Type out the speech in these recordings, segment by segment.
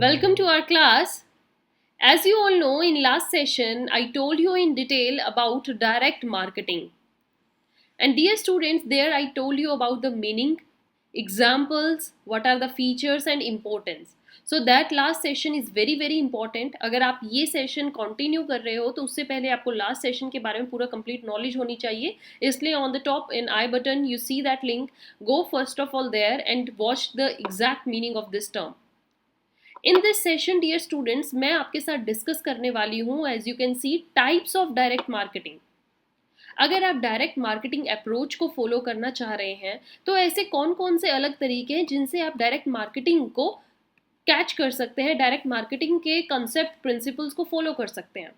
Welcome to our class. As you all know, in last session, I told you in detail about direct marketing. And dear students, there I told you about the meaning, examples, what are the features and importance. So that last session is very very important. अगर आप ये session continue कर रहे हो तो उससे पहले आपको लास्ट सेशन के बारे में पूरा कंप्लीट नॉलेज होनी चाहिए. इसलिए on the top in I button you see that link. Go first of all there and watch the exact meaning of this term. In this session dear students, मैं आपके साथ डिस्कस करने वाली हूँ as you can see types of direct marketing. अगर आप direct marketing approach को follow करना चाह रहे हैं तो ऐसे कौन कौन से अलग तरीके हैं जिनसे आप डायरेक्ट मार्केटिंग को कैच कर सकते हैं, डायरेक्ट मार्केटिंग के कंसेप्ट प्रिंसिपल्स को फॉलो कर सकते हैं.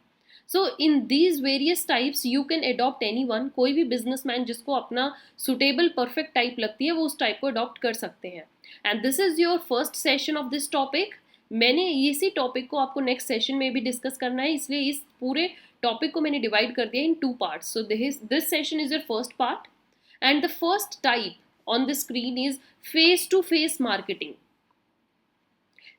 So in these various types you can adopt any one. कोई भी बिजनेसमैन जिसको अपना सुटेबल परफेक्ट टाइप लगती है वो उस टाइप को अडॉप्ट कर सकते हैं. And this is your first session of this topic. मैंने इसी टॉपिक को आपको नेक्स्ट सेशन में भी डिस्कस करना है, इसलिए इस पूरे टॉपिक को मैंने डिवाइड कर दिया in two parts. So this session is your first part and the first type on the screen is face to face marketing.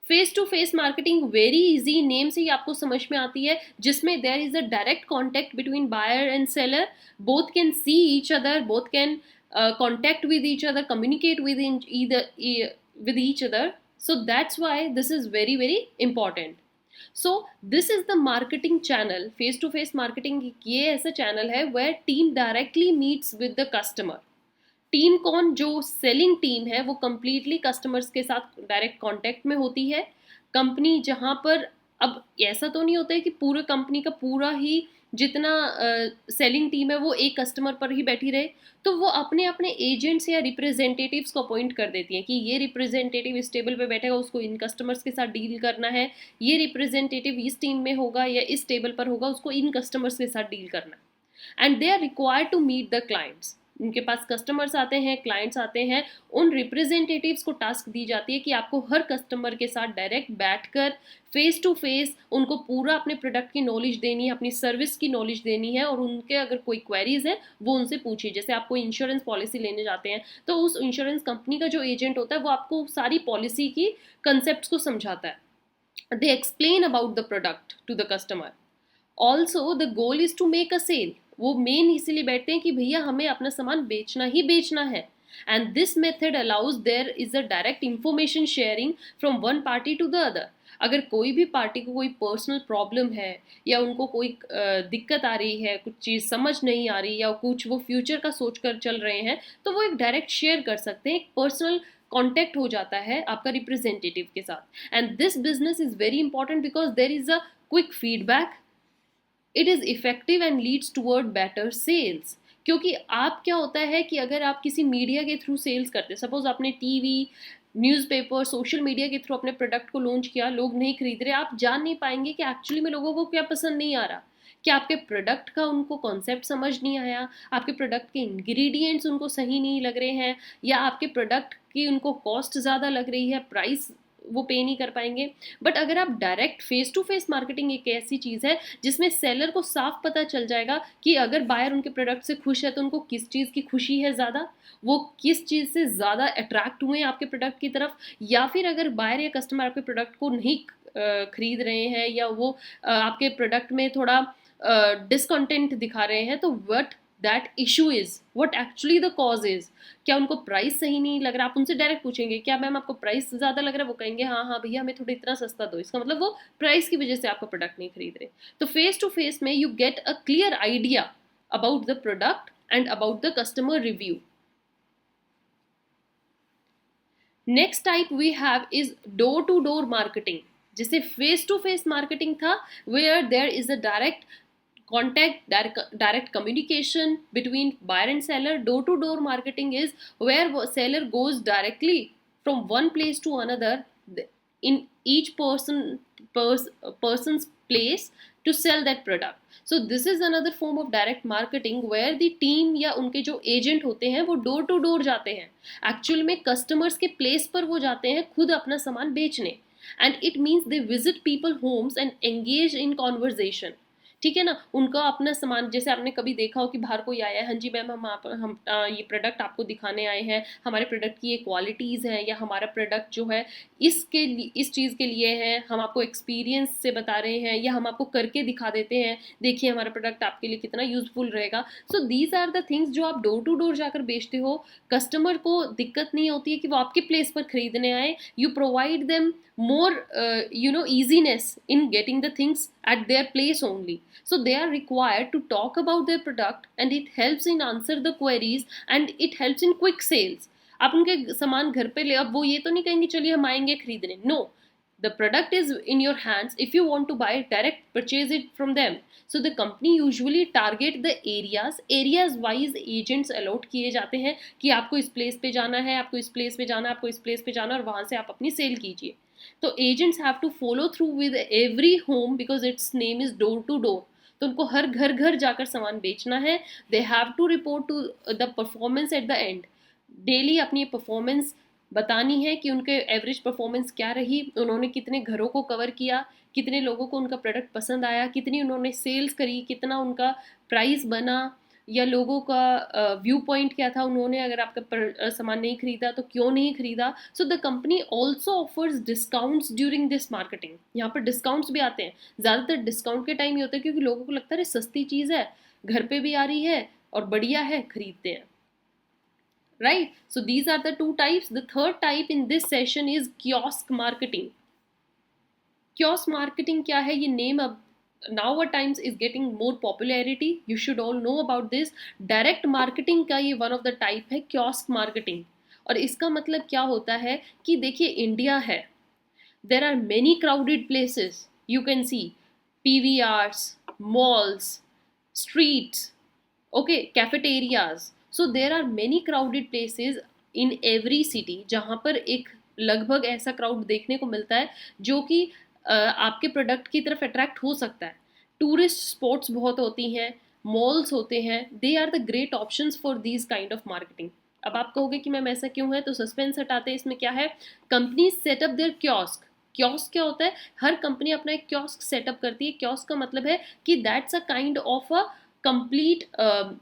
Face to face marketing very easy, name से ही आपको समझ में आती है, जिसमें there is a direct contact between buyer and seller. Both can see each other, both can contact with each other, communicate with each other. So that's why this is very very important. So this is the marketing channel. Face to face marketing ये ऐसा channel है where team directly meets with the customer. Team कौन? जो selling team है वो completely customers के साथ direct contact में होती है. कंपनी जहाँ पर, अब ऐसा तो नहीं होता है कि पूरे कंपनी का पूरा ही जितना सेलिंग टीम है वो एक कस्टमर पर ही बैठी रहे, तो वो अपने अपने एजेंट्स या रिप्रेजेंटेटिव्स को अपॉइंट कर देती हैं कि ये रिप्रेजेंटेटिव इस टेबल पे बैठेगा, उसको इन कस्टमर्स के साथ डील करना है. ये रिप्रेजेंटेटिव इस टीम में होगा या इस टेबल पर होगा, उसको इन कस्टमर्स के साथ डील करना है. And they are required to meet the clients. उनके पास कस्टमर्स आते हैं, क्लाइंट्स आते हैं, उन रिप्रेजेंटेटिव्स को टास्क दी जाती है कि आपको हर कस्टमर के साथ डायरेक्ट बैठकर फेस टू फेस उनको पूरा अपने प्रोडक्ट की नॉलेज देनी है, अपनी सर्विस की नॉलेज देनी है, और उनके अगर कोई क्वेरीज है वो उनसे पूछिए. जैसे आप कोई इंश्योरेंस पॉलिसी लेने जाते हैं तो उस इंश्योरेंस कंपनी का जो एजेंट होता है वो आपको सारी पॉलिसी की कंसेप्ट को समझाता है. They explain about the product to the customer. Also the goal is to make a sale. वो मेन इसीलिए बैठते हैं कि भैया हमें अपना सामान बेचना ही बेचना है. And this method allows there is a direct information sharing from one party to the other. अगर कोई भी पार्टी को कोई पर्सनल प्रॉब्लम है या उनको कोई दिक्कत आ रही है, कुछ चीज़ समझ नहीं आ रही या कुछ वो फ्यूचर का सोच कर चल रहे हैं, तो वो एक डायरेक्ट शेयर कर सकते हैं. एक पर्सनल कॉन्टैक्ट हो जाता है आपका रिप्रेजेंटेटिव के साथ. And this business is very important because there is a quick feedback. It is effective and leads toward better sales. क्योंकि आप क्या होता है कि अगर आप किसी मीडिया के थ्रू सेल्स करते हैं, सपोज आपने टीवी, न्यूज़पेपर, सोशल मीडिया के थ्रू अपने प्रोडक्ट को लॉन्च किया, लोग नहीं खरीद रहे, आप जान नहीं पाएंगे कि एक्चुअली में लोगों को क्या पसंद नहीं आ रहा. क्या आपके प्रोडक्ट का उनको कॉन्सेप्ट समझ नहीं आया, आपके प्रोडक्ट के इंग्रेडिएंट्स उनको सही नहीं लग रहे हैं, या आपके प्रोडक्ट की उनको कॉस्ट ज़्यादा लग रही है, प्राइस वो पे नहीं कर पाएंगे. बट अगर आप direct face to face marketing एक ऐसी चीज़ है जिसमें सेलर को साफ पता चल जाएगा कि अगर बायर उनके प्रोडक्ट से खुश है तो उनको किस चीज़ की खुशी है ज़्यादा, वो किस चीज़ से ज़्यादा अट्रैक्ट हुए हैं आपके प्रोडक्ट की तरफ. या फिर अगर बायर या कस्टमर आपके प्रोडक्ट को नहीं खरीद रहे हैं या वो आपके प्रोडक्ट में थोड़ा डिसकंटेंट दिखा रहे हैं, तो what that issue is, what actually the cause is. क्या उनको प्राइस सही नहीं लग रहा? आप उनसे डायरेक्ट पूछेंगे क्या मैम आपको प्राइस ज़्यादा लग रहा है, वो कहेंगे हाँ हाँ भैया हमें थोड़ा इतना सस्ता दो. इसका मतलब वो प्राइस की वजह से आपका प्रोडक्ट नहीं खरीद रहे. तो फेस टू फेस में you get a clear idea about the product and about the customer review. Next type we have is door to door marketing. जैसे फेस टू फेस मार्केटिंग था where there is a direct contact, direct communication between buyer and seller. Door to door marketing is where seller goes directly from one place to another in each person's place to sell that product. So this is another form of direct marketing where the team या उनके जो agent होते हैं वो door to door जाते हैं, actual में customers के प्लेस पर वो जाते हैं खुद अपना सामान बेचने. And it means they visit people homes and engage in conversation. ठीक है ना, उनका अपना सामान, जैसे आपने कभी देखा हो कि बाहर कोई आया है, हाँ जी मैम हम ये प्रोडक्ट आपको दिखाने आए हैं, हमारे प्रोडक्ट की ये क्वालिटीज़ हैं, या हमारा प्रोडक्ट जो है इसके लिए, इस चीज़ के लिए है, हम आपको एक्सपीरियंस से बता रहे हैं, या हम आपको करके दिखा देते हैं, देखिए हमारा प्रोडक्ट आपके लिए कितना यूजफुल रहेगा। So these are the things जो आप डोर टू डोर जाकर बेचते हो। कस्टमर को दिक्कत नहीं होती है कि वो आपके प्लेस पर खरीदने आए, you provide them more easiness in getting the things at their place only. So they are required to talk about their product, and it helps in answer the queries, and it helps in quick sales. आप उनके सामान घर पे ले, अब वो ये तो नहीं कहेंगे चलिए हम आएंगे खरीदने, no, the product is in your hands. If you want to buy it, direct purchase it from them. So the company usually target the areas wise agents allot किए जाते हैं कि आपको इस प्लेस पे जाना है, आपको इस प्लेस पे जाना है, आपको इस प्लेस पे जाना है, और वहां से आप अपनी सेल कीजिए। तो agents have to follow through with every home because its name is door to door. तो उनको हर घर घर जाकर सामान बेचना है। They have to report to the performance at the end. Daily अपनी परफॉर्मेंस बतानी है कि उनके एवरेज परफॉर्मेंस क्या रही, उन्होंने कितने घरों को कवर किया, कितने लोगों को उनका प्रोडक्ट पसंद आया, कितनी उन्होंने सेल्स करी, कितना उनका प्राइस बना, या लोगों का व्यू पॉइंट क्या था, उन्होंने अगर आपका सामान नहीं खरीदा तो क्यों नहीं खरीदा। So the company also offers discounts during this marketing. यहाँ पर डिस्काउंट्स भी आते हैं, ज़्यादातर डिस्काउंट के टाइम ही होता है क्योंकि लोगों को लगता है सस्ती चीज़ है, घर पे भी आ रही है और बढ़िया है, खरीदते हैं। Right, so these are the two types. The third type in this session is kiosk marketing. Kiosk marketing क्या है, ये name अब now a times is getting more popularity. You should all know about this. Direct marketing का ये one of the type है kiosk marketing। और इसका मतलब क्या होता है कि देखिए इंडिया है, there are many crowded places. You can see PVRs, malls, streets, okay, cafeterias. So there are many crowded places in every city जहाँ पर एक लगभग ऐसा क्राउड देखने को मिलता है जो कि आपके प्रोडक्ट की तरफ अट्रैक्ट हो सकता है। टूरिस्ट स्पॉट्स बहुत होती हैं, मॉल्स होते हैं, they are the great options for these kind of marketing. अब आप कहोगे कि मैम ऐसा क्यों है, तो सस्पेंस हटाते हैं। इसमें क्या है, companies setup their kiosk. Kiosk क्या होता है, हर कंपनी अपना एक कियोस्क सेटअप करती है। कियोस्क का मतलब है कि that's a kind of a complete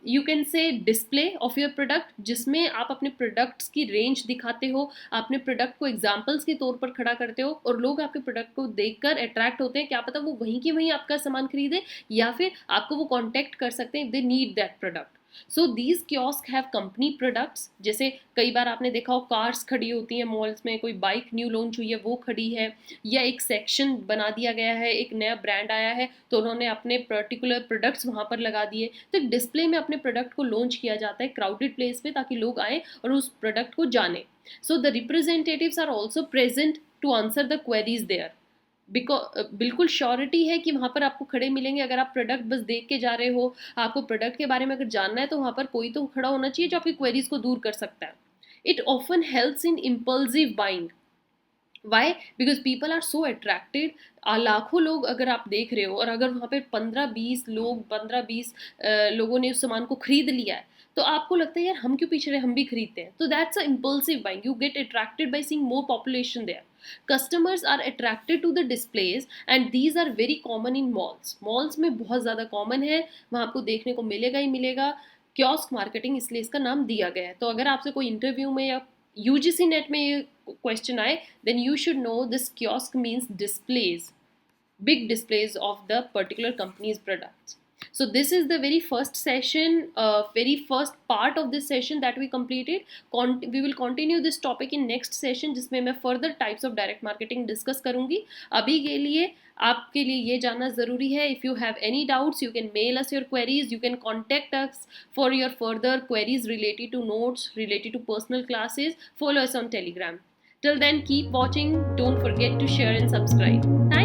you can say display of your product, जिसमें आप अपने प्रोडक्ट्स की रेंज दिखाते हो, अपने प्रोडक्ट को एग्जाम्पल्स के तौर पर खड़ा करते हो, और लोग आपके प्रोडक्ट को देखकर अट्रैक्ट होते हैं। क्या पता वो वहीं की वहीं आपका सामान खरीदे, या फिर आपको वो कॉन्टैक्ट कर सकते हैं if they need that product. So these kiosk have company products. जैसे कई बार आपने देखा हो कार्स खड़ी होती हैं मॉल्स में, कोई बाइक न्यू लॉन्च हुई है वो खड़ी है, या एक सेक्शन बना दिया गया है, एक नया ब्रांड आया है तो उन्होंने अपने पर्टिकुलर प्रोडक्ट्स वहाँ पर लगा दिए। तो एक डिस्प्ले में अपने प्रोडक्ट को लॉन्च किया जाता है क्राउडेड प्लेस पे, ताकि लोग आए और उस प्रोडक्ट को जाने। So the representatives are also present to answer the queries there. बिल्कुल श्योरिटी है कि वहाँ पर आपको खड़े मिलेंगे। अगर आप प्रोडक्ट बस देख के जा रहे हो, आपको प्रोडक्ट के बारे में अगर जानना है, तो वहाँ पर कोई तो खड़ा होना चाहिए जो आपकी क्वेरीज को दूर कर सकता है। It often helps in impulsive buying. Why? Because people are so attracted. लाखों लोग अगर आप देख रहे हो, और अगर वहाँ पे 15-20 लोगों ने उस सामान को खरीद लिया है, तो आपको लगता है यार हम क्यों पीछे रहे, हम भी खरीदते हैं। तो that's a impulsive buying. You get attracted by seeing more population there. Customers are attracted to the displays and these are very common in malls. Malls में बहुत ज़्यादा कॉमन है, वहाँ आपको देखने को मिलेगा ही मिलेगा। कियोस्क मार्केटिंग इसलिए इसका नाम दिया गया है। तो अगर आपसे कोई इंटरव्यू में या यूजीसी नेट में ये क्वेश्चन आए, then you should know this kiosk means displays, big displays of the particular company's products. So this is the very first session, very first part of this session that we completed. We will continue this topic in next session, जिसमें मैं further types of direct marketing discuss करूँगी। अभी के लिए आपके लिए ये जानना ज़रूरी है, if you have any doubts you can mail us your queries, you can contact us for your further queries related to notes, related to personal classes. Follow us on Telegram. Till then, keep watching. Don't forget to share and subscribe. Thank